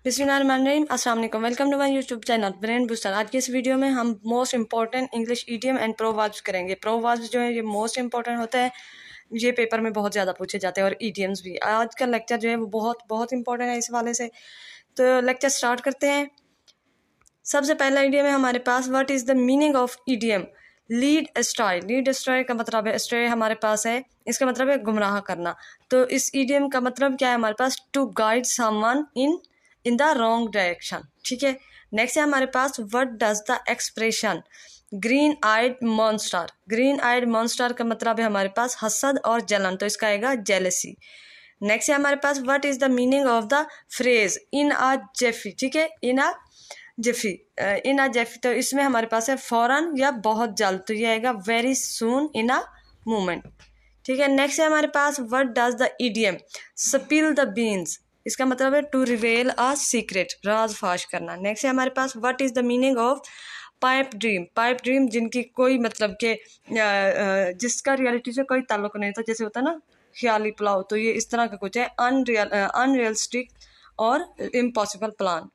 बिस्मिल्लाहिर्रहमानिर्रहीम। अस्सलाम वालेकुम। Welcome to my YouTube channel brain booster. आज के इस वीडियो में हम most important English idiom and proverbs करेंगे। प्रोवर्ब्स जो है ये मोस्ट इंपॉर्टेंट होता है, ये पेपर में बहुत ज़्यादा पूछे जाते हैं, और ईडियम्स भी। आज का लेक्चर जो है वो बहुत बहुत इंपॉर्टेंट है इस वाले से। तो लेक्चर स्टार्ट करते हैं। सबसे पहला ईडियम है हमारे पास, what is the meaning of idiom? Lead astray. Lead astray का मतलब है, एस्ट्राय हमारे पास है, इसका मतलब है गुमराह करना। तो इस ईडियम का मतलब क्या है हमारे पास? To guide someone in the wrong direction. ठीक है। नेक्स्ट है हमारे पास, what does the expression green eyed monster? Green eyed monster का मतलब है हमारे पास हसद और जलन, तो इसका आएगा जेलसी। नेक्स्ट है हमारे पास, what is the meaning of the phrase in a jiffy? ठीक है, इन a Jeffy, in a Jeffy, तो इसमें हमारे पास है फौरन या बहुत जल्द, तो ये आएगा very soon in a moment. ठीक है। नेक्स्ट है हमारे पास, what does the idiom spill the beans? इसका मतलब है टू रिवेल अ सीक्रेट, राज फाश करना। नेक्स्ट है हमारे पास, what is the meaning of pipe dream? Pipe dream जिनकी कोई मतलब के जिसका रियलिटी से कोई ताल्लुक नहीं था, जैसे होता है ना ख्याली पुलाव, तो ये इस तरह का कुछ है, अनरियलिस्टिक और इम्पॉसिबल प्लान।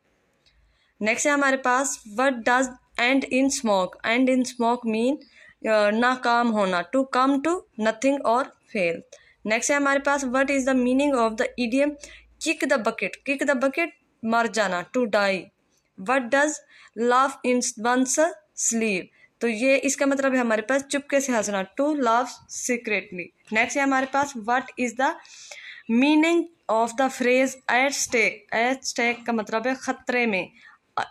नेक्स्ट है हमारे पास, what does end in smoke? End in smoke mean नाकाम होना, टू कम टू नथिंग और फेल। नेक्स्ट है हमारे पास, what is the meaning of the idiom kick the bucket? Kick the bucket मर जाना, to die. What does laugh in one's sleeve? तो ये इसका मतलब है हमारे पास चुपके से हंसना, टू लाफ सीक्रेटली। नेक्स्ट है हमारे पास, what is the meaning of the phrase at stake? At stake का मतलब है खतरे में,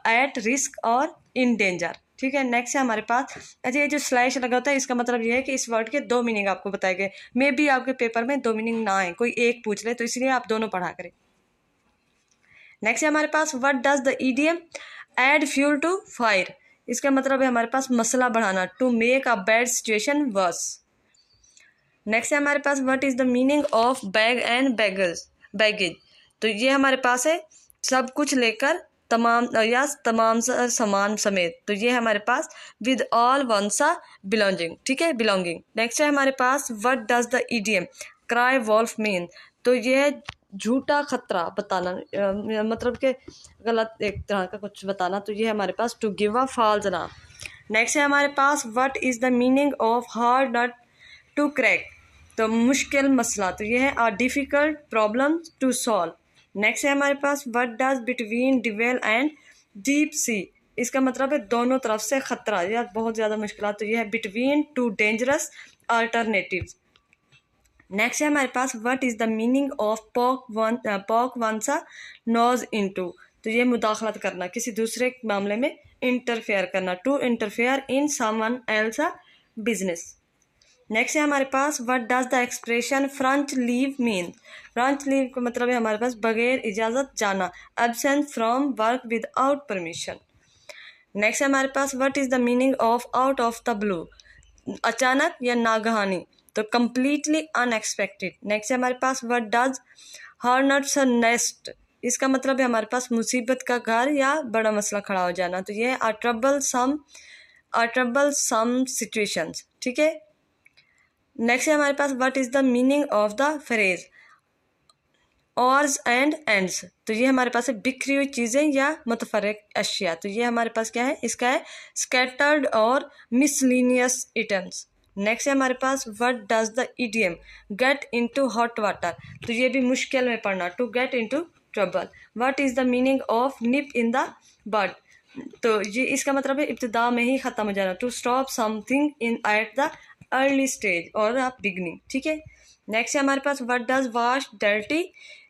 एट रिस्क और इन डेंजर। ठीक है। नेक्स्ट है हमारे पास, अच्छा ये जो स्लैश लगा होता है इसका मतलब ये है कि इस वर्ड के दो मीनिंग आपको बताए गए। मे बी आपके पेपर में दो मीनिंग ना आए, कोई एक पूछ ले, तो इसलिए आप दोनों पढ़ा करें। नेक्स्ट है हमारे पास, what does the idiom add fuel to fire? इसका मतलब है हमारे पास मसला बढ़ाना, to make a bad situation worse. Next है हमारे पास, what is the meaning of bag and baggage? तो ये हमारे पास है सब कुछ लेकर, तमाम या तमाम सामान समेत, तो ये हमारे पास विद ऑल वंसा बिलोंगिंग। ठीक है, बिलोंगिंग। नेक्स्ट है हमारे पास, what does the idiom cry wolf mean? तो ये है झूठा खतरा बताना, मतलब के गलत एक तरह का कुछ बताना, तो ये हमारे पास to give a false alarm. Next है हमारे पास, what is the meaning of hard nut to crack? तो मुश्किल मसला, तो ये है a difficult problem to solve. Next है हमारे पास, what does between devil and deep sea? इसका मतलब है दोनों तरफ से खतरा या बहुत ज़्यादा मुश्किल, तो ये है between two dangerous alternatives. Next है हमारे पास, what is the meaning of poke one's a nose into? तो ये मुदाखलत करना, किसी दूसरे मामले में इंटरफेयर करना, to interfere in someone else business. Next है हमारे पास, what does the expression French leave mean? French leave का मतलब है हमारे पास बगैर इजाज़त जाना, absent from work without permission. Next है हमारे पास, what is the meaning of out of the blue? अचानक या नागहानी, तो कम्प्लीटली अनएक्सपेक्टेड। नेक्स्ट है हमारे पास, व्हाट डज हॉर्नेट्स नेस्ट? इसका मतलब है हमारे पास मुसीबत का घर या बड़ा मसला खड़ा हो जाना, तो ये है ट्रबल सम सिचुएशंस। ठीक है। नेक्स्ट है हमारे पास, what is the meaning of the phrase odds and ends? तो ये हमारे पास है बिखरी हुई चीज़ें या मुतफर्रिक अशिया, तो ये हमारे पास क्या है, इसका है स्कैटर्ड और मिसलिनियस आइटम्स। नेक्स्ट है हमारे पास, what does the idiom get into hot water? तो ये भी मुश्किल में पड़ना, to get into trouble. What is the meaning of nip in the bud? तो ये इसका मतलब है इब्तिदा में ही ख़त्म हो जाना, to stop something in at the early stage और अ बिगनिंग। ठीक है। नेक्स्ट है हमारे पास, what does wash dirty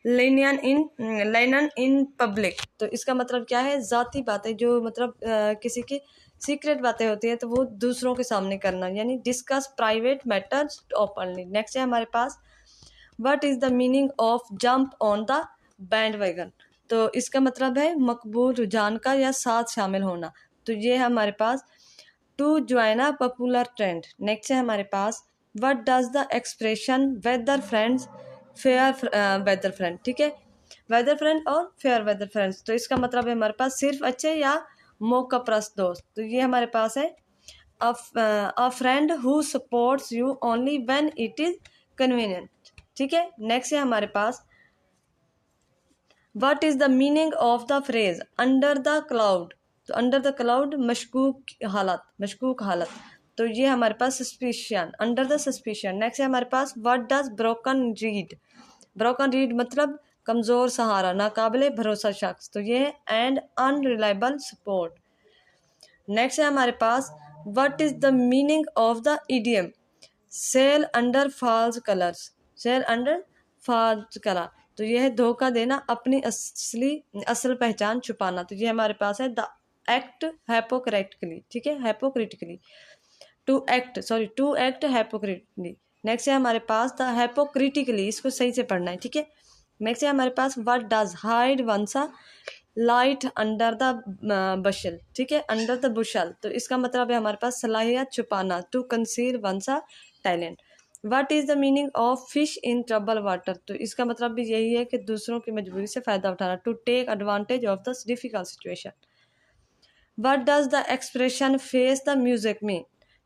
linen in public? तो इसका मतलब क्या है, ज़ाती बातें जो मतलब किसी की सीक्रेट बातें होती है तो वो दूसरों के सामने करना, यानी discuss private matters openly. Next है हमारे पास, what is the meaning of jump on the bandwagon? तो इसका मतलब है मकबूल रुझान का या साथ शामिल होना, तो ये है हमारे पास to join a popular trend. Next है हमारे पास, what does the expression weather friends fair weather friend? ठीक है, वेदर फ्रेंड और फेयर वेदर फ्रेंड्स, तो इसका मतलब है हमारे पास सिर्फ अच्छे या मौका प्रस्त दोस्त, तो ये हमारे पास है a friend who supports you only when it is convenient. ठीक है। नेक्स्ट है हमारे पास, what is the meaning of the phrase under the cloud? तो अंडर द क्लाउड मशकूक हालत, तो ये हमारे पास suspicion, under the suspicion. Next है हमारे पास what does broken reed? Broken reed मतलब कमजोर सहारा, नाकाबिले भरोसा शख्स, तो ये है एंड अनरिलायबल सपोर्ट। नेक्स्ट है हमारे पास what is the meaning of the idiom sail under false colours? Sail under false colour, तो ये है धोखा देना, अपनी असल पहचान छुपाना, तो ये हमारे पास है द एक्ट हैपोक्रेटिकली, ठीक है, हैपोक्रिटिकली, टू एक्ट हैपोक्रिटिकली। नेक्स्ट है हमारे पास द हैपोक्रिटिकली, इसको सही से पढ़ना है, ठीक है। नेक्स्ट है हमारे पास what does hide one's light under the bushel, ठीक है, अंडर द बुशल, तो इसका मतलब है हमारे पास सलाहियत छुपाना, to conceal one's talent. What is the meaning of fish in trouble water? तो इसका मतलब भी यही है कि दूसरों की मजबूरी से फ़ायदा उठाना, to take advantage of the difficult situation. What does the expression face the music mean?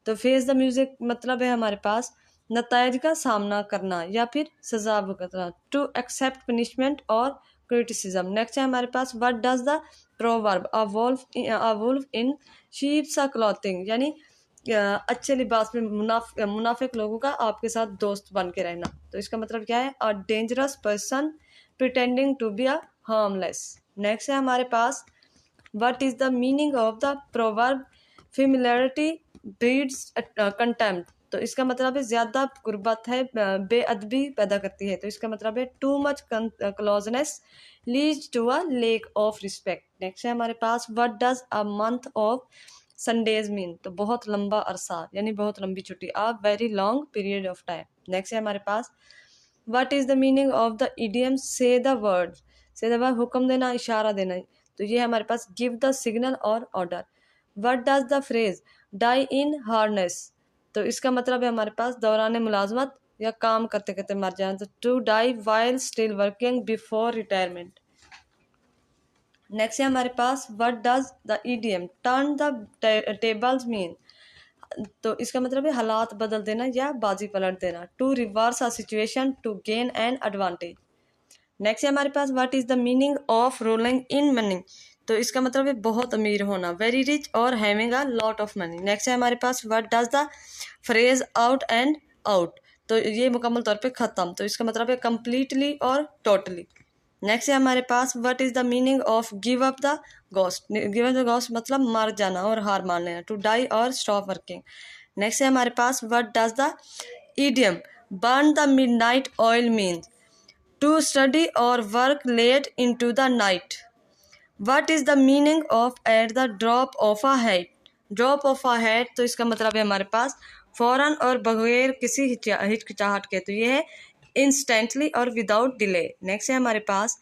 तो फेस द म्यूजिक मतलब है हमारे पास नतायज का सामना करना या फिर सजा भुगतना, टू एक्सेप्ट पनिशमेंट और क्रिटिसिज्म। नेक्स्ट है हमारे पास what does the proverb a wolf in sheep's clothing, यानी अच्छे लिबास में मुनाफिक लोगों का आपके साथ दोस्त बन के रहना, तो इसका मतलब क्या है? A dangerous person pretending to be a harmless. Next है हमारे पास what is the meaning of the proverb familiarity breeds contempt? तो इसका मतलब है ज्यादा कुर्बत है बेअदबी पैदा करती है, तो इसका मतलब है too much closeness leads to a lack of respect. Next है हमारे पास what does a month of Sundays mean? तो बहुत लंबा अरसा, यानी बहुत लंबी छुट्टी, a very long period of time. Next है हमारे पास what is the meaning of the idiom say the word? Say the word हुक्म देना, इशारा देना, तो ये हमारे पास गिव द सिग्नल और order. What does the phrase die in harness? तो इसका मतलब है हमारे पास दौरान मुलाजमत या काम करते करते मर जाना, तो to die while still working before retirement. Next है हमारे पास what does the idiom turn the tables mean? तो इसका मतलब है हालात बदल देना या बाजी पलट देना, to reverse a situation to gain an advantage. Next है हमारे पास what is the meaning of rolling in money? तो इसका मतलब है बहुत अमीर होना, वेरी रिच और having a lot of money. Next है हमारे पास what does the phrase out and out? तो ये मुकम्मल तौर पे ख़त्म, तो इसका मतलब है कम्प्लीटली और टोटली। नेक्स्ट है हमारे पास what is the meaning of give up the ghost? Give up the ghost मतलब मर जाना और हार मान लेना, टू डाई और स्टॉप वर्किंग। नेक्स्ट है हमारे पास what does the idiom burn the midnight oil means? To study और work late into the night. What is the meaning of at the drop of a hat? Drop of a hat, तो इसका मतलब है हमारे पास फौरन और बगैर किसी हिचकिचाहट के, तो ये है इंस्टेंटली और विदाउट डिले। नेक्स्ट है हमारे पास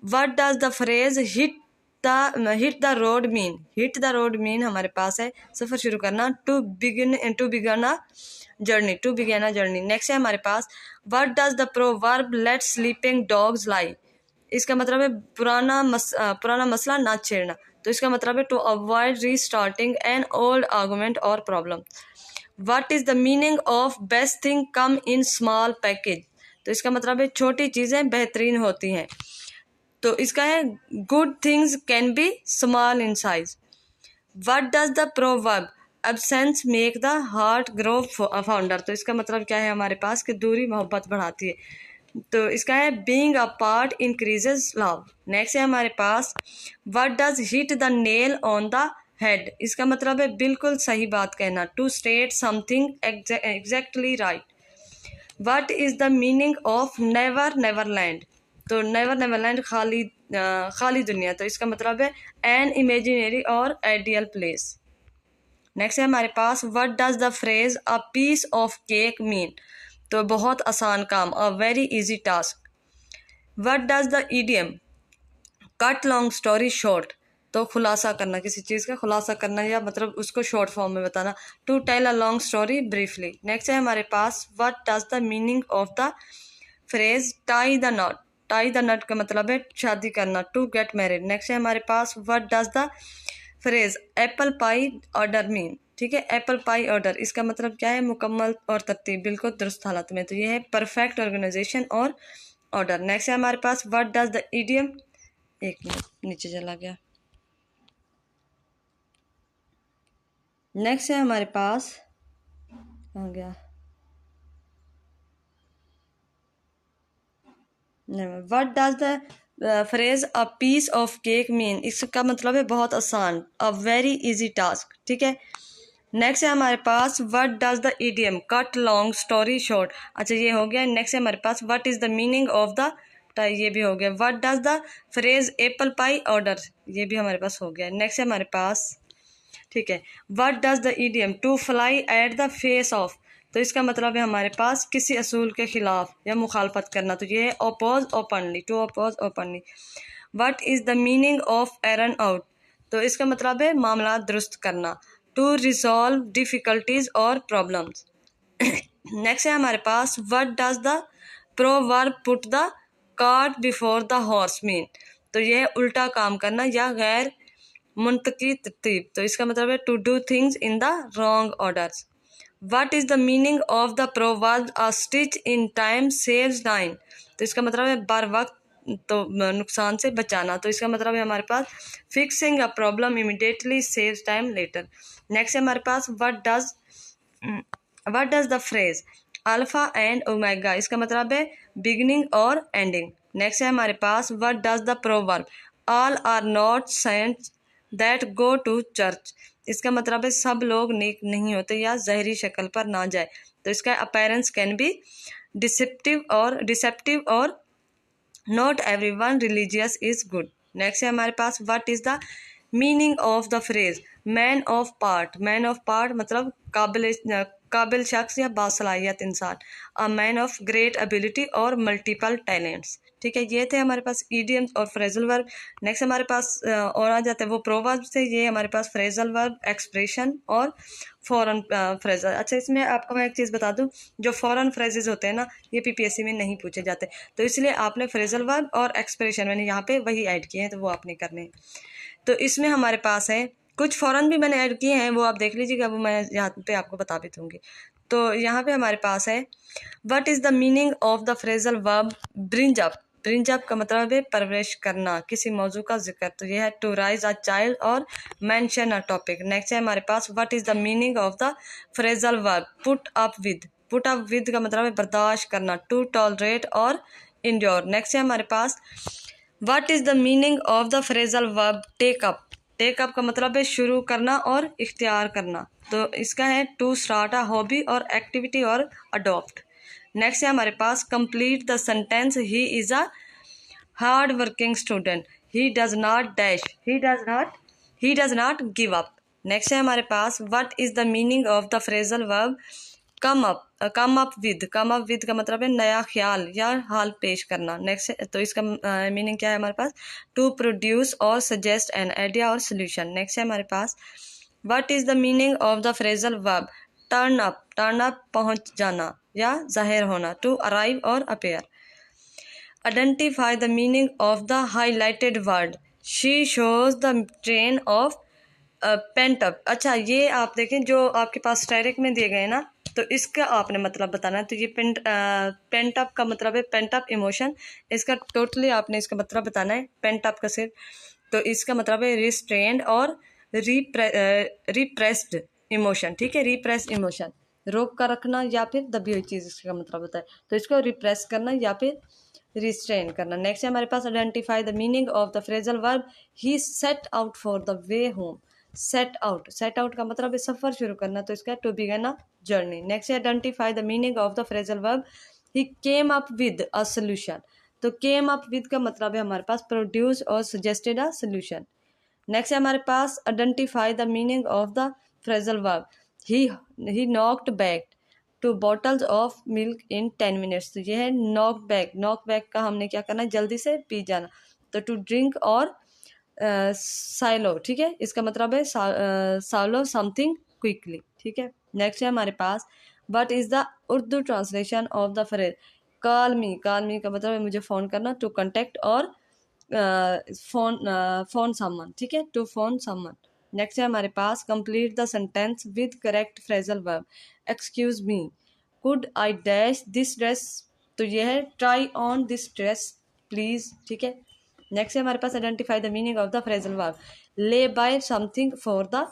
what does the phrase hit the road mean? Hit the road mean हमारे पास है सफ़र शुरू करना, to begin a journey. Next है हमारे पास what does the proverb let sleeping dogs lie? इसका मतलब है पुराना मसला ना छेड़ना, तो इसका मतलब है to avoid restarting an old argument और problem. What is the meaning of best thing come in small package? तो इसका मतलब है छोटी चीज़ें बेहतरीन होती हैं, तो इसका है good things can be small in size. What does the proverb absence make the heart grow founder? तो इसका मतलब क्या है हमारे पास कि दूरी मोहब्बत बढ़ाती है, तो इसका है being a part increases love. Next है हमारे पास what does hit the nail on the head? इसका मतलब है बिल्कुल सही बात कहना, to state something exactly right. What is the meaning of never neverland? तो नेवर नेवरलैंड खाली दुनिया, तो इसका मतलब है एन इमेजिनरी और आइडियल प्लेस। नेक्स्ट है हमारे पास what does the phrase a piece of cake mean? तो बहुत आसान काम, a very easy task. What does the idiom cut long story short? तो खुलासा करना, किसी चीज़ का खुलासा करना या मतलब उसको शॉर्ट फॉर्म में बताना, to tell a long story briefly. Next है हमारे पास what does the meaning of the phrase tie the knot? Tie the knot का मतलब है शादी करना, टू गेट मैरिड। नेक्स्ट है हमारे पास what does the phrase apple pie order mean? ठीक है, एप्पल पाई ऑर्डर, इसका मतलब क्या है? मुकम्मल और तरतीब, बिल्कुल दुरुस्त हालत में, तो ये है परफेक्ट ऑर्गेनाइजेशन और ऑर्डर। नेक्स्ट है हमारे पास व्हाट डज द इडियम, एक मिनट नीचे चला गया। नेक्स्ट है हमारे पास, कहाँ गया, what does the phrase a piece of cake mean, इसका मतलब है बहुत आसान, अ वेरी इजी टास्क, ठीक है। नेक्स्ट है हमारे पास what does the idiom cut long story short, अच्छा ये हो गया। नेक्स्ट है हमारे पास what is the meaning of the, ये भी हो गया। What does the phrase apple pie order, ये भी हमारे पास हो गया। नेक्स्ट है हमारे पास, ठीक है, what does the idiom to fly at the face of, तो इसका मतलब है हमारे पास किसी असूल के खिलाफ या मुखालफत करना, तो ये है oppose openly, to oppose openly. What is the meaning of iron out, तो इसका मतलब है मामला दुरुस्त करना, टू रिजॉल्व डिफिकल्टीज और प्रॉब्लम्स। नेक्स्ट है हमारे पास what does the proverb put the cart before the horse mean, तो यह है उल्टा काम करना या गैर मुंतकी तरतीब, तो इसका मतलब है to do things in the wrong orders. What is the meaning of the proverb a stitch in time saves nine, तो इसका मतलब है बर वक्त तो नुकसान से बचाना, तो इसका मतलब है हमारे पास fixing a problem immediately saves time later. Next है हमारे पास what does the phrase alpha and omega, इसका मतलब है बिगिनिंग और एंडिंग। नेक्स्ट है हमारे पास what does the proverb all are not saints that go to church, इसका मतलब है सब लोग नेक नहीं होते या जहरी शक्ल पर ना जाए, तो इसका अपीयरेंस कैन बी डिसेप्टिव और not everyone religious is good. Next है हमारे पास what is the meaning of the phrase man of part, man of part मतलब काबिल शख्स या बासलाहियत इंसान, a man of great ability और मल्टीपल टैलेंट्स, ठीक है। ये थे हमारे पास ईडियम्स और फ्रेजल वर्ब। नेक्स्ट हमारे पास और आ जाते हैं वो प्रोवर्ब से, ये हमारे पास फ्रेजल वर्ब, एक्सप्रेशन और फॉरेन फ्रेजल। अच्छा इसमें आपको मैं एक चीज़ बता दूं, जो फॉरेन फ्रेजेस होते हैं ना ये पीपीएससी में नहीं पूछे जाते, तो इसलिए आपने फ्रेजल वर्ब और एक्सप्रेशन मैंने यहाँ पे वही ऐड किए हैं, तो वो आपने करने हैं। तो इसमें हमारे पास है कुछ फॉरेन भी मैंने ऐड किए हैं, वो आप देख लीजिएगा, वो मैं यहाँ पे आपको बता भी दूँगी। तो यहाँ पे हमारे पास है what is the meaning of the phrasal verb bring up, bring up का मतलब है परवरिश करना, किसी मौजू का जिक्र, तो ये है टू राइज अ चाइल्ड और मेंशन अ टॉपिक। नेक्स्ट है हमारे पास what is the meaning of the phrasal verb put up with, put up with का मतलब है बर्दाश्त करना, टू टॉलरेट और इंड्योर। नेक्स्ट है हमारे पास what is the meaning of the phrasal verb take up, take up का मतलब है शुरू करना और इख्तियार करना, तो इसका है टू स्टार्ट अ हॉबी और एक्टिविटी और अडॉप्ट। नेक्स्ट है हमारे पास complete the sentence he is a hard working student, he does not dash, he does not give up. Next है हमारे पास what is the meaning of the phrasal verb come up with, come up with का मतलब है नया ख्याल या हाल पेश करना। नेक्स्ट तो इसका मीनिंग क्या है हमारे पास टू प्रोड्यूस और सजेस्ट एन आइडिया और सोल्यूशन। नेक्स्ट है हमारे पास what is the meaning of the phrasal verb turn up पहुंच जाना या जाहिर होना, टू अराइव और appear. Identify the meaning of the highlighted word she shows the train of paint up, अच्छा ये आप देखें जो आपके पास डायरेक्ट में दिए गए ना, तो इसका आपने मतलब बताना है, तो ये पेंट अप का मतलब है पेंट अप इमोशन, इसका टोटली आपने इसका मतलब बताना है पेंट अप का सिर्फ, तो इसका मतलब है रिस्ट्रेंड और रिप्रेस्ड इमोशन, ठीक है, रिप्रेस्ड इमोशन रोक कर रखना या फिर दबी हुई चीज़ इसका मतलब होता है, तो इसको रिप्रेस करना या फिर रिस्ट्रेन करना। नेक्स्ट है हमारे पास identify the meaning of the phrasal verb he set out for the way home, set out का मतलब है सफ़र शुरू करना, तो इसका to begin a journey. Next है identify the meaning of the phrasal verb he came up with a solution, तो केम अप विद का मतलब है हमारे पास प्रोड्यूस और सजेस्टेड अ सोल्यूशन। नेक्स्ट है हमारे पास identify the meaning of the phrasal verb he knocked back two bottles of milk in 10 minutes, तो ये है नॉक बैक का हमने क्या करना है जल्दी से पी जाना, तो टू ड्रिंक और साइलो, ठीक है, इसका मतलब है सालो समथिंग क्विकली, ठीक है। नेक्स्ट है हमारे पास what is the Urdu translation of the phrase call me का मतलब है मुझे फ़ोन करना, टू कॉन्टेक्ट और फोन समवन, ठीक है, टू फोन समवन। नेक्स्ट है हमारे पास complete the sentence with correct phrasal verb excuse me could I dash this dress तो ये है try on this dress please, ठीक है। नेक्स्ट है हमारे पास identify the meaning of the phrasal verb, ले by something for the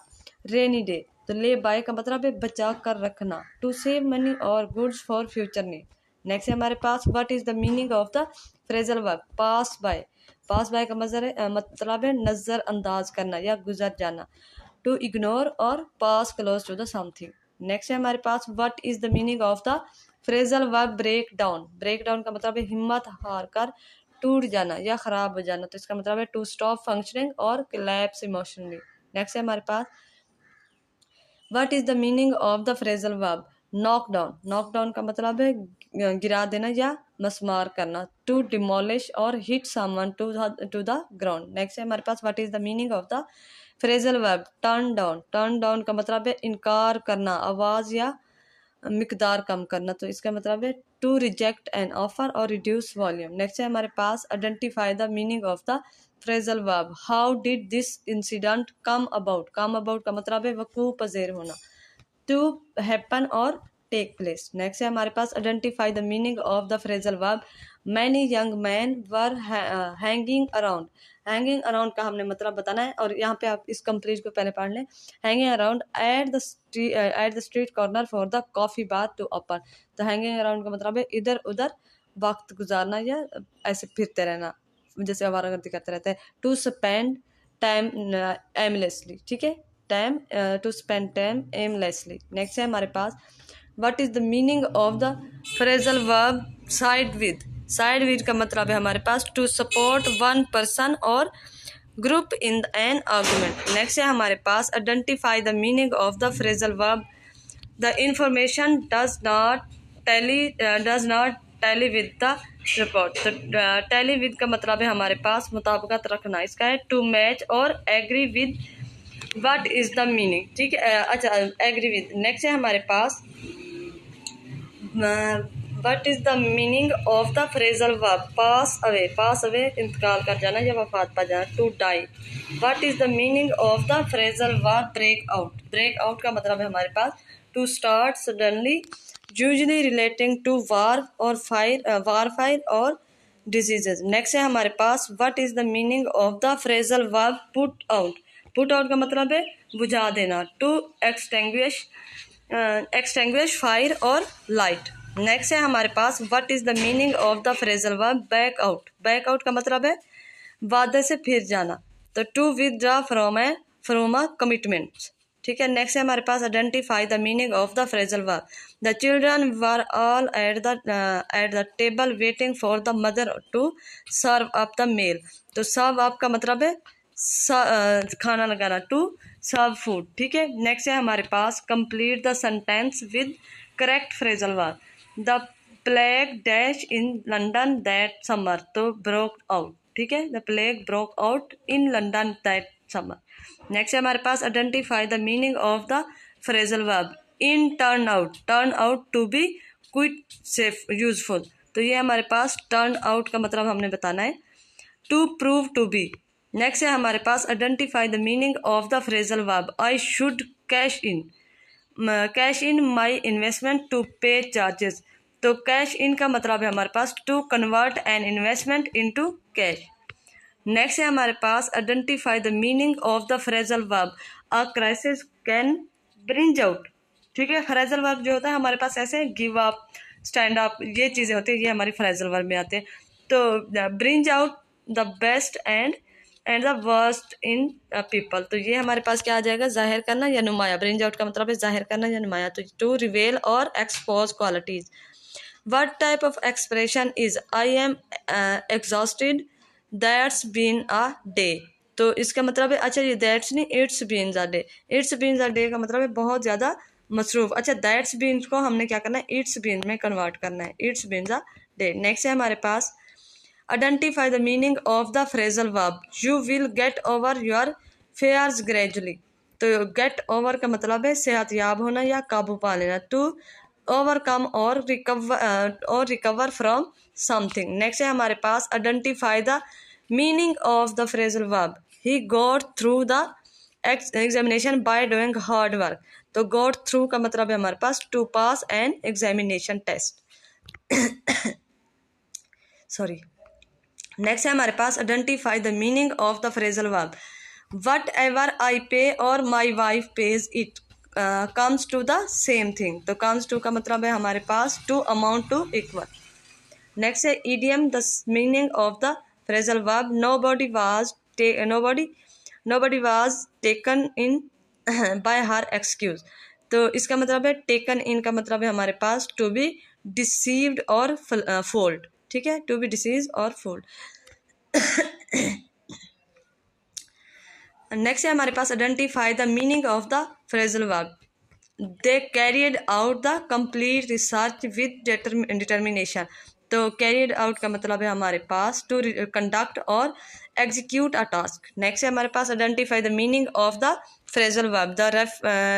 rainy day. तो ले बाय का मतलब है बचा कर रखना, टू सेव मनी और goods for future need. Next है हमारे पास what is the meaning of the phrasal verb, pass by. Pass by का मतलब है नजरअंदाज करना या गुजर जाना, टू इग्नोर और pass close to the something. Next है हमारे पास what is the meaning of the phrasal verb break down. Break down का मतलब है हिम्मत हार कर टूट जाना या खराब हो जाना, तो इसका मतलब है टू स्टॉप फंक्शनिंग और कोलैप्स इमोशनली। नेक्स्ट है हमारे पास what is the meaning of the phrasal verb knock down. Knock down का मतलब है गिरा देना या मस्मार करना, टू डिमोलिश और hit someone to the ground. Next है हमारे पास what is the meaning of the phrasal verb turn down. Turn down का मतलब है इनकार करना, आवाज या मिकदार कम करना, तो इसका मतलब है टू रिजेक्ट एन ऑफर और रिड्यूस वॉल्यूम। नेक्स्ट है हमारे पास identify the meaning of the phrasal verb how did this incident come about. Come about का मतलब है वकूअ पज़ीर होना, टू हैपन और टेक प्लेस। नेक्स्ट है हमारे पास identify the meaning of the phrasal verb many young man were hanging around. Hanging around का हमने मतलब बताना है, और यहाँ पे आप इस कंप्लीट को पहले पढ़ लें। Hanging around at the street corner for the coffee bar to open. तो हैंगिंग अराउंड का मतलब है इधर उधर वक्त गुजारना या ऐसे फिरते रहना, जैसे आवारागर्दी करते रहते हैं। टू स्पेंड टाइम एमलेसली, ठीक है, time to spend time aimlessly. Next है हमारे पास what is the meaning of the phrasal verb side with. Side with का मतलब है हमारे पास टू सपोर्ट वन पर्सन और group in an argument. Next है हमारे पास identify the meaning of the phrasal verb the information does not tally with the report. तो टैली विद का मतलब है हमारे पास मुताबिकत रखना, इसका है टू मैच और agree with what is the meaning, ठीक है। अच्छा, एग्री विद। नेक्स्ट है हमारे पास what is the meaning of the phrasal verb pass away. Pass away इंतकाल कर जाना या वफात पा जाना, to die. What is the meaning of the phrasal verb break out. Break out का मतलब है हमारे पास to start suddenly, usually relating to war और फायर और डिजीजेज। नेक्स्ट है हमारे पास what is the meaning of the phrasal verb put out. Put out का मतलब है बुझा देना, टू एक्सटिंग्विश फायर और लाइट। नेक्स्ट है हमारे पास what is the meaning of the phrasal verb back out. Back out का मतलब है वादे से फिर जाना, तो to withdraw from a commitment, ठीक है। नेक्स्ट है हमारे पास identify the meaning of the phrasal verb the children were all at the table waiting for the mother to serve up the meal. तो सर्व अप का मतलब है खाना लगाना, टू सर्व फूड, ठीक है। नेक्स्ट है हमारे पास complete the sentence with correct phrasal verb the plague dash in London that summer, तो ब्रोक आउट, ठीक है, the plague broke out in London that summer. Next है हमारे पास identify the meaning of the phrasal verb in turn out to be quite safe useful. तो ये हमारे पास turn out का मतलब हमने बताना है, to prove to be. Next है हमारे पास identify the meaning of the phrasal verb I should cash in my investment to pay charges. तो कैश इन का मतलब है हमारे पास to convert an investment into cash. Next है हमारे पास identify the meaning of the phrasal verb a crisis can bring out, ठीक है। फ्रेजल वर्ब जो होता है हमारे पास ऐसे गिव अप, स्टैंड अप, ये चीज़ें होती है, ये हमारी फ्रेजल वर्ब में आते हैं। तो bring out the best and the worst in people, तो ये हमारे पास क्या आ जाएगा, जाहिर करना या नुमाया। ब्रिंज आउट का मतलब है जाहिर करना या नुमाया, तो टू रिवेल और expose qualities. What type of expression is I am exhausted that's been a day. तो इसका मतलब है, अच्छा ये दैट्स नहीं, it's been a day. It's been a day का मतलब है बहुत ज़्यादा मसरूफ। अच्छा, दैट्स बीन को हमने क्या करना है, इट्स बीन में कन्वर्ट करना है, it's been a day. Next है हमारे पास identify the meaning of the phrasal verb you will get over your fears gradually. तो गेट ओवर का मतलब है सेहतयाब होना या काबू पा लेना, टू ओवरकम और रिकवर फ्रॉम समथिंग। नेक्स्ट है हमारे पास identify the meaning of the phrasal verb he got through the examination by doing hard work. तो गॉट थ्रू का मतलब है हमारे पास to pass an examination test. Sorry. Next है हमारे पास identify the meaning of the phrasal verb. What ever I pay और my wife pays it comes to the same thing. तो कम्स टू का मतलब है हमारे पास to, amount to, equal. Next है idiom, the meaning of the phrasal verb nobody was taken in by her excuse. तो इसका मतलब है टेकन इन का मतलब है हमारे पास टू बी डिसीव्ड और फोल्ड। ठीक है, टू बी डिसीव्ड और फोल्ड। नेक्स्ट है हमारे पास identify the meaning of the phrasal verb. They carried out the complete research with determination. तो कैरियड आउट का मतलब है हमारे पास टू कंडक्ट और एग्जीक्यूट अ टास्क। नेक्स्ट है हमारे पास identify the meaning of the phrasal verb. The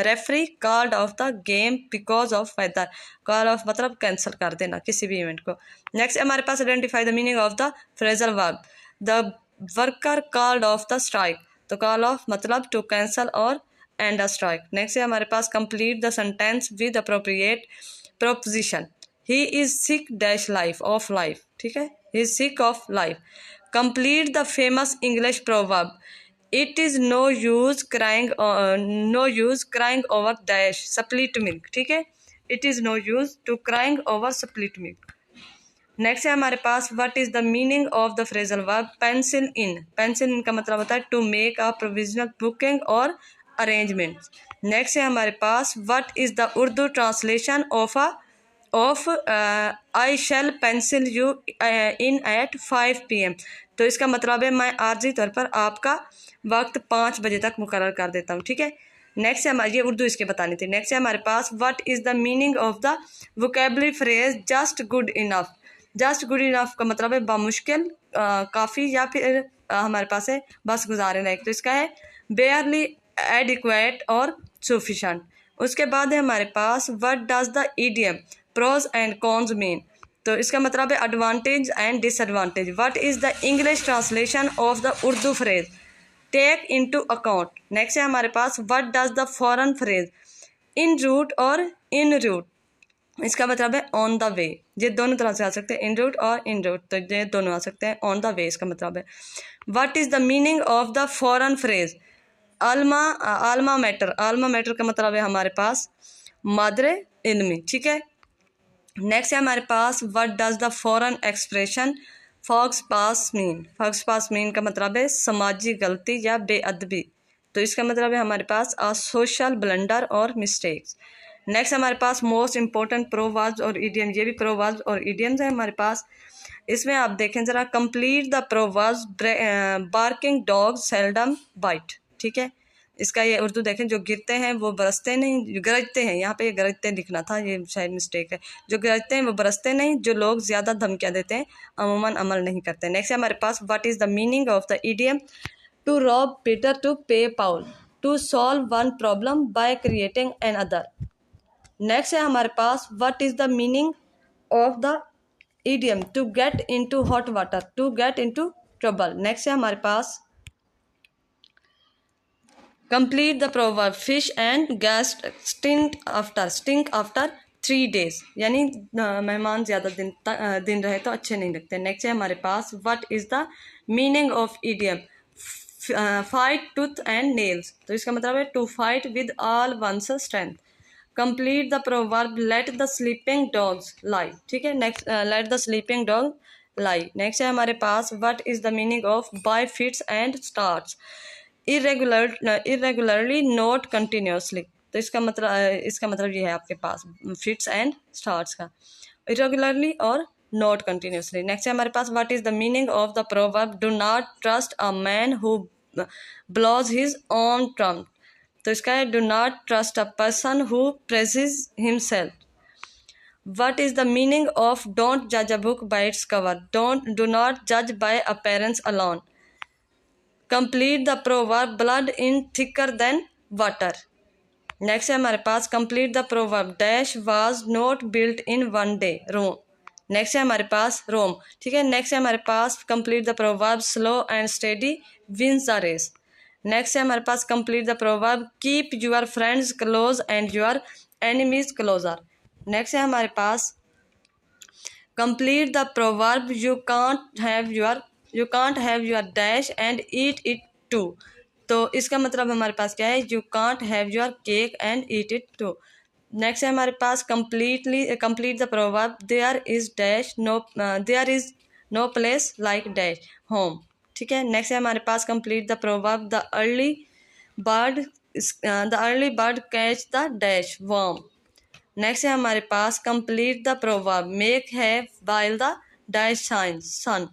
referee called off the game because of weather. Call off मतलब कैंसिल कर देना किसी भी इवेंट को। नेक्स्ट है हमारे पास identify the meaning of the phrasal verb. The worker called off the strike. तो कॉल ऑफ मतलब टू कैंसल और एंड अ स्ट्राइक। नेक्स्ट है हमारे पास complete the sentence with appropriate preposition. He is sick dash life of life. ठीक है, he is sick of life. Complete the famous English proverb. It is no use crying over dash split milk. ठीक है, it is no use to crying over split milk. Next है हमारे पास what is the meaning of the phrasal verb pencil in. Pencil in का मतलब होता है to make a provisional booking और अरेंजमेंट। नेक्स्ट है हमारे पास what is the Urdu translation of I shall pencil you in at 5 PM। तो इसका मतलब है मैं आर्जी तौर पर आपका वक्त 5 बजे तक मुकर्रर कर देता हूँ। ठीक है, नेक्स्ट है हमारी, ये उर्दू इसके बतानी थी। नेक्स्ट है हमारे पास what is the meaning of the vocabulary phrase just good enough. Just good enough का मतलब है बामुश्किल, काफ़ी, या फिर हमारे पास है बस गुजारे लायक। तो इसका है बेयरली, एडिक्वेट और सफिशिएंट। उसके बाद है हमारे पास what does the idiom pros and cons mean. तो इसका मतलब है advantage and disadvantage. What is the English translation of the Urdu phrase take into account. Next है हमारे पास what does the foreign phrase en route और इन रूट। इसका मतलब है ऑन द वे। ये दोनों तरह से आ सकते हैं, इन रूट और इन रूट, तो ये दोनों आ सकते हैं। ऑन द वे इसका मतलब है। What is the meaning of the foreign phrase alma mater. Alma mater का मतलब है हमारे पास मादरे इल्मी। ठीक है, नेक्स्ट है हमारे पास what does the foreign expression faux pas mean. Faux pas mean का मतलब है समाजी गलती या बेअदबी। तो इसका मतलब है हमारे पास अ सोशल ब्लंडर और मिस्टेक्स। नेक्स्ट हमारे पास मोस्ट इंपॉर्टेंट प्रोवर्ब्स और इडियम। ये भी प्रोवर्ब्स और इडियम्स है हमारे पास। इसमें आप देखें ज़रा, complete the proverbs barking dog seldom bite. ठीक है, इसका ये उर्दू देखें, जो गिरते हैं वो बरसते नहीं, गरजते हैं। यहाँ पे ये गरजते लिखना था, ये शायद मिस्टेक है। जो गरजते हैं वो बरसते नहीं, जो लोग ज़्यादा धमकियाँ देते हैं अमूमन अमल नहीं करते। नेक्स्ट है हमारे पास what is the meaning of the idiom to rob Peter to pay Paul. To solve one problem by creating another. Next है हमारे पास what is the meaning of the idiom to get into hot water. To get into trouble. Next है हमारे पास complete the proverb fish and guest stink after 3 days। यानी मेहमान ज़्यादा दिन रहे तो अच्छे नहीं लगते। नेक्स्ट है हमारे पास what is the meaning of idiom fight tooth and nails. तो इसका मतलब है to fight with all one's strength. Complete the proverb let the sleeping dogs lie. ठीक है, next let the sleeping dog lie. Next है हमारे पास what is the meaning of by fits and starts irregularly not continuously. तो इसका मतलब ये है आपके पास फिट्स एंड स्टार्ट्स का, इरेगुलरली और नॉट कंटिन्यूसली। नेक्स्ट है हमारे पास what is the meaning of the proverb do not trust a man who blows his own trump. तो इसका है do not trust a person who praises himself. What is the meaning of don't judge a book by its cover? Do not judge by appearance alone. Complete the proverb blood in thicker than water. Next है हमारे पास complete the proverb dash was not built in one day. Rome. Next है हमारे पास Rome. ठीक है, next है हमारे पास complete the proverb slow and steady wins the race. Next है हमारे पास complete the proverb keep your friends close and your enemies closer. Next है हमारे पास complete the proverb you can't have your dash and eat it too. तो इसका मतलब हमारे पास क्या है, you can't have your cake and eat it to. Next है हमारे पास complete the proverb there is no place like dash home. ठीक है। नेक्स्ट है हमारे पास complete the proverb the early bird catch the dash worm. Next है हमारे पास complete the proverb make hay while the dash sun.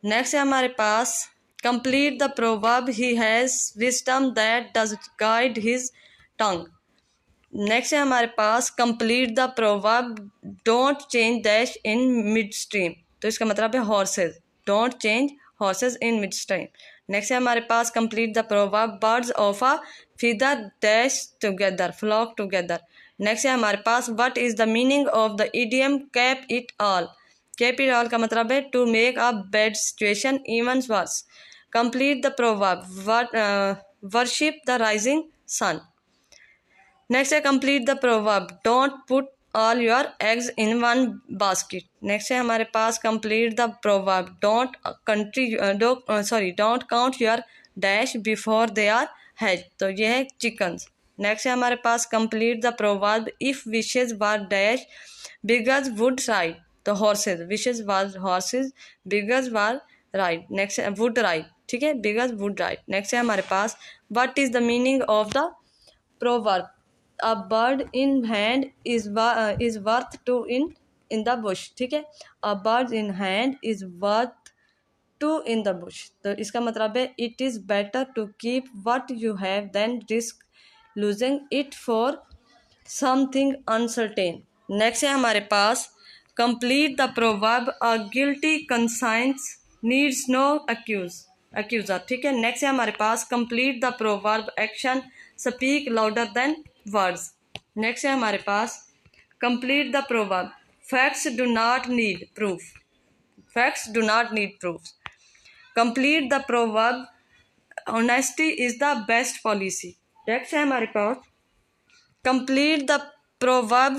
Next है हमारे पास complete the proverb he has wisdom that does guide his tongue. Next है हमारे पास complete the proverb don't change dash in mid stream. तो इसका मतलब है horses, don't change horses in mid stream. Next है हमारे पास complete the proverb birds of a feather dash together flock together. Next है हमारे पास what is the meaning of the idiom cap it all. Cap it all का मतलब है to make a bad situation even worse. Complete the proverb worship the rising sun. Next है complete the proverb don't put all your eggs in one basket. Next है हमारे पास complete the proverb don't count your dash before they are hatch. तो ये है chickens. Next है हमारे पास complete the proverb if wishes were dash beggars would ride. तो horses, wishes were horses, beggars were ride. Next है would ride. ठीक है, बिगर्स वुड राइड। नेक्स्ट है हमारे पास what is the meaning of the proverb a bird in hand is worth two in the bush. ठीक है, a bird in hand is worth two in the bush. तो इसका मतलब है it is better to keep what you have than risk losing it for something uncertain. Next है हमारे पास complete the proverb a guilty conscience needs no accuser. ठीक है। Next है हमारे पास complete the proverb action speak louder than words. Next है हमारे पास complete the proverb facts do not need proof. Facts do not need proof. Complete the proverb honesty is the best policy. Next है हमारे पास complete the proverb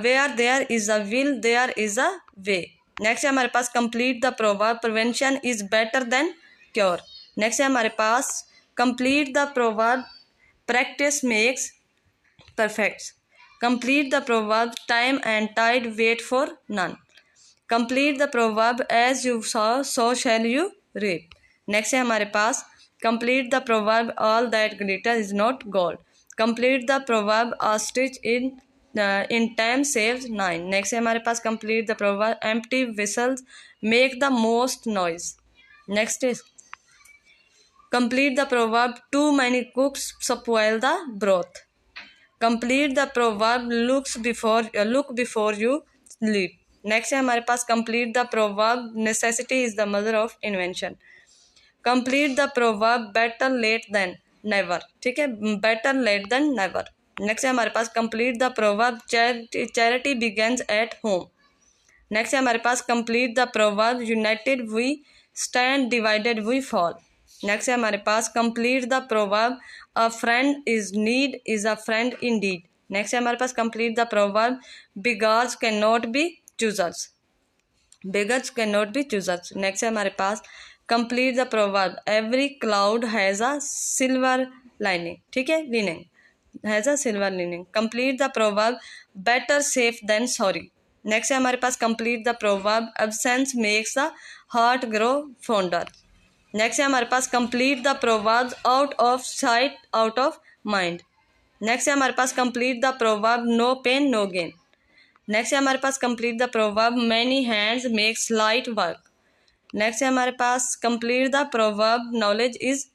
where there is a will there is a way. Next है हमारे पास complete the proverb prevention is better than cure. Next है हमारे पास complete the proverb practice makes perfect. Complete the proverb time and tide wait for none. Complete the proverb as you sow so shall you reap. Next है हमारे पास complete the proverb all that glitter is not gold. Complete the proverb a stitch in time saves nine. Next है हमारे पास complete the proverb empty whistles make the most noise. Next is complete the proverb too many cooks spoil the broth. Complete the proverb look before you leap. Next है हमारे पास complete the proverb necessity is the mother of invention. Complete the proverb better late than never. ठीक है, better late than never. Next है हमारे पास complete the proverb charity begins at home. Next है हमारे पास complete the proverb united we stand divided we fall. Next है हमारे पास complete the proverb a friend is need is a friend indeed. Next है हमारे पास complete the proverb beggars can not be choosers. Beggars can not be choosers. Next है हमारे पास complete the proverb every cloud has a silver lining. ठीक है, lining has a silver lining. Complete the proverb better safe than sorry. Next है हमारे पास complete the proverb absence makes the heart grow fonder. Next है हमारे पास complete the proverb out of sight out of mind. Next है हमारे पास complete the proverb no pain no gain. Next है हमारे पास complete the proverb many hands makes light work. Next है हमारे पास complete the proverb knowledge is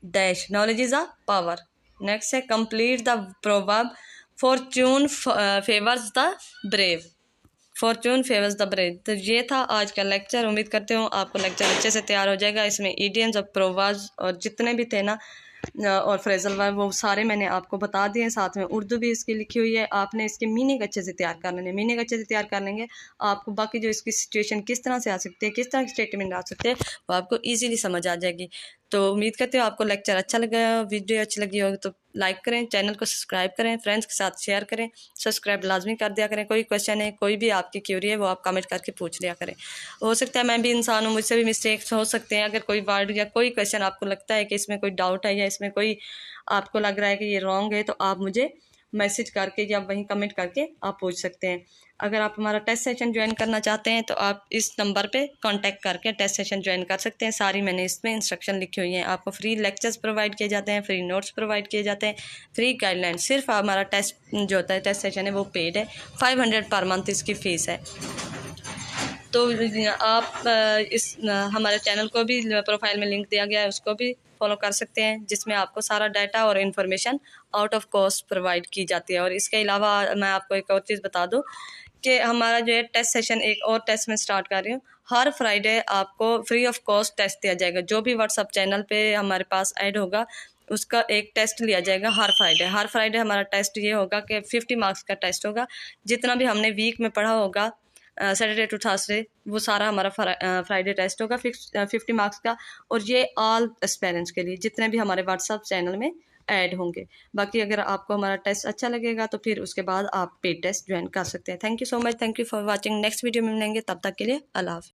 dash knowledge is a power. Next है complete the proverb fortune favours the brave. Fortune favours the brave. तो ये था आज का lecture. उम्मीद करते हूँ आपको लेक्चर अच्छे से तैयार हो जाएगा। इसमें इडियम्स और प्रोवर्ब्स और जितने भी थे ना और फ्रेजल वर्ब वो सारे मैंने आपको बता दिए हैं। साथ में उर्दू भी इसकी लिखी हुई है। आपने इसके मीनिंग अच्छे से तैयार कर लेने, मीनिंग अच्छे से तैयार कर लेंगे आपको बाकी जो इसकी सिचुएशन किस तरह से आ सकती है, किस तरह की स्टेटमेंट आ सकते हैं, वो आपको ईजिली समझ आ जाएगी। तो उम्मीद करते हो आपको लेक्चर अच्छा लगा, वीडियो अच्छी लगी होगी तो लाइक करें, चैनल को सब्सक्राइब करें, फ्रेंड्स के साथ शेयर करें, सब्सक्राइब लाजमी कर दिया करें। कोई क्वेश्चन है, कोई भी आपकी क्यूरी है, वो आप कमेंट करके पूछ लिया करें। हो सकता है मैं भी इंसान हूँ, मुझसे भी मिस्टेक्स हो सकते हैं। अगर कोई वर्ड या कोई क्वेश्चन आपको लगता है कि इसमें कोई डाउट है या इसमें कोई आपको लग रहा है कि ये रॉन्ग है, तो आप मुझे मैसेज करके या वहीं कमेंट करके आप पूछ सकते हैं। अगर आप हमारा टेस्ट सेशन ज्वाइन करना चाहते हैं तो आप इस नंबर पे कांटेक्ट करके टेस्ट सेशन ज्वाइन कर सकते हैं। सारी मैंने इसमें इंस्ट्रक्शन लिखी हुई हैं। आपको फ्री लेक्चर्स प्रोवाइड किए जाते हैं, फ्री नोट्स प्रोवाइड किए जाते हैं, फ्री गाइडलाइन। सिर्फ हमारा टेस्ट जो होता है, टेस्ट सेशन है, वो पेड है। 500 पर मंथ इसकी फ़ीस है। तो आप हमारे चैनल को भी प्रोफाइल में लिंक दिया गया है, उसको भी फॉलो कर सकते हैं, जिसमें आपको सारा डाटा और information out of cost provide की जाती है। और इसके अलावा मैं आपको एक और चीज़ बता दूं कि हमारा जो है टेस्ट सेशन एक और टेस्ट में स्टार्ट कर रही हूँ। हर फ्राइडे आपको फ्री ऑफ कॉस्ट टेस्ट दिया जाएगा। जो भी व्हाट्सअप चैनल पे हमारे पास ऐड होगा उसका एक टेस्ट लिया जाएगा हर फ्राइडे हमारा टेस्ट ये होगा कि 50 मार्क्स का टेस्ट होगा। जितना भी हमने वीक में पढ़ा होगा सैटरडे टू थर्सडे, वो सारा हमारा फ्राइडे टेस्ट होगा 50 मार्क्स का। और ये ऑल एस्पेरेंट्स के लिए जितने भी हमारे व्हाट्सअप चैनल में ऐड होंगे। बाकी अगर आपको हमारा टेस्ट अच्छा लगेगा तो फिर उसके बाद आप पेड टेस्ट ज्वाइन कर सकते हैं। Thank you so much, thank you for watching. Next video में मिलेंगे, तब तक के लिए अल्लाह हाफ़िज़।